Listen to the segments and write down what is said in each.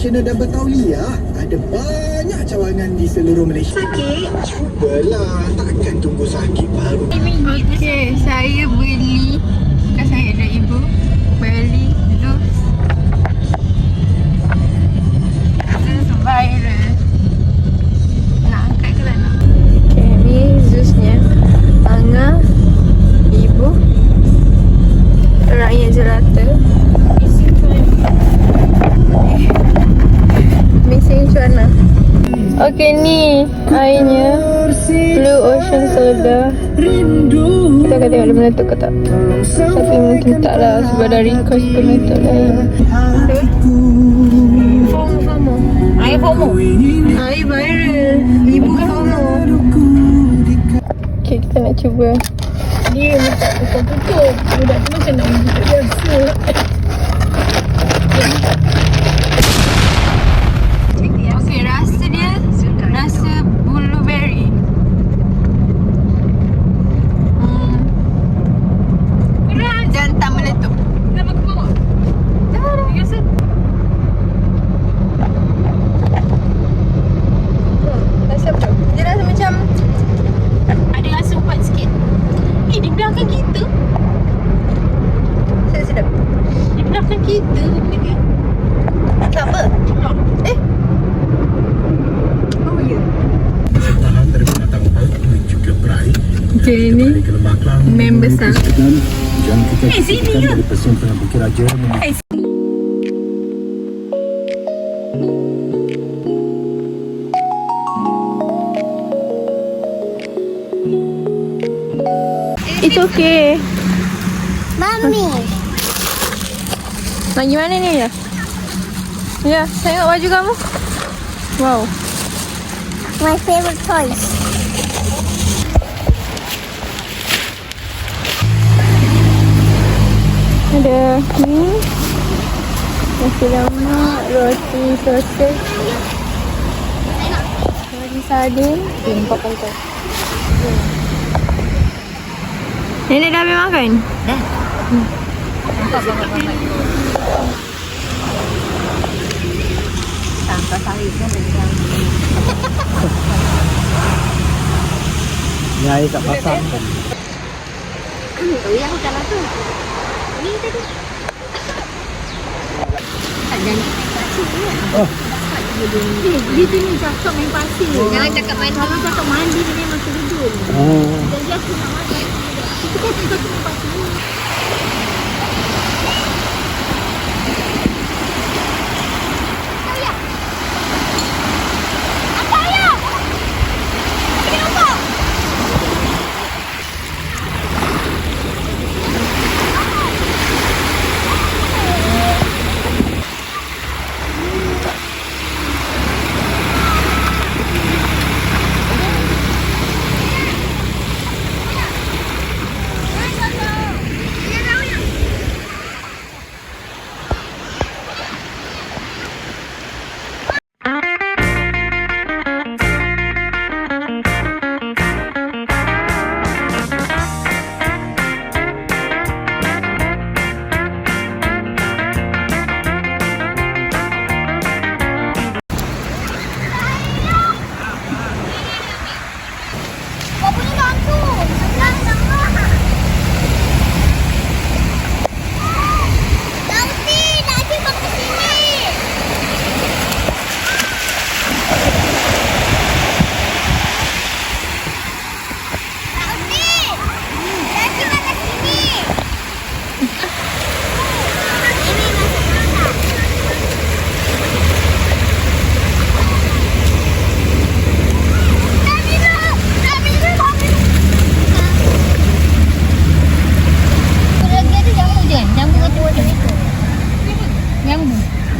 profesional dan bertauliah. Ada banyak cawangan di seluruh Malaysia. Sakit? Cubalah, takkan tunggu sakit baru. Okey, saya beli. Bukan saya dan ibu beli loose. Loose viral. Nak angkat ke tak nak? Okay, ni Zeusnya. Angah, ibu, rakyat jelata. Missing Cuana. Okay, ni airnya Blue Ocean Soda. Kita akan tengok dia meletup ke tak. Tapi mungkin tak lah sebab dah request meletup lah. FOMO. Air FOMO. Air viral. Ibu FOMO. Okay, kita nak cuba. Dia minta tutup-tutup. Budak tu macam nak buka biasa. Okay, rasa dia rasa blueberry. Dan tak meletup. Dah pakai bawa? Dah. Biasa. Rasa apa? Dia rasa macam ada rasa ubat sikit. Di belakang kita. Sedap. Di belakang kita dia. Tak apa. Oh ya. Tahan dari binatang laut dan juga berai. Okay, ni member besar. Jangan kita kecilkan dari Pesian Tengah Bukit Raja. It's okay. Mami, Nak pergi mana ni ya? Ya, tengok baju kamu. Wow. my favorite toys. Ada ni nasi lemak, roti sausage, roti sardin. Pakai tu. Nenek dah habis makan? Dah. Nampak banyak-banyak. Tanpa sari kan dia. Ni air kat pasang. Oh, yang hutan tu. Ni tadi. Tak jadi pasir kan? Oh. Dia tu ni cakap main pasir. Jangan cakap main. Kalau cakap mandi dia memang terjun. Oh. Jadi aku nak mandi. Itu kan kita main pasir.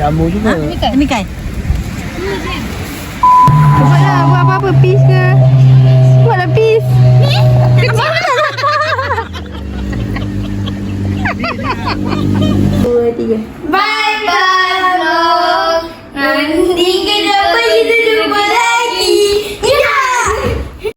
Jambu juga. Ini kan? Buatlah buat apa-apa peace ke?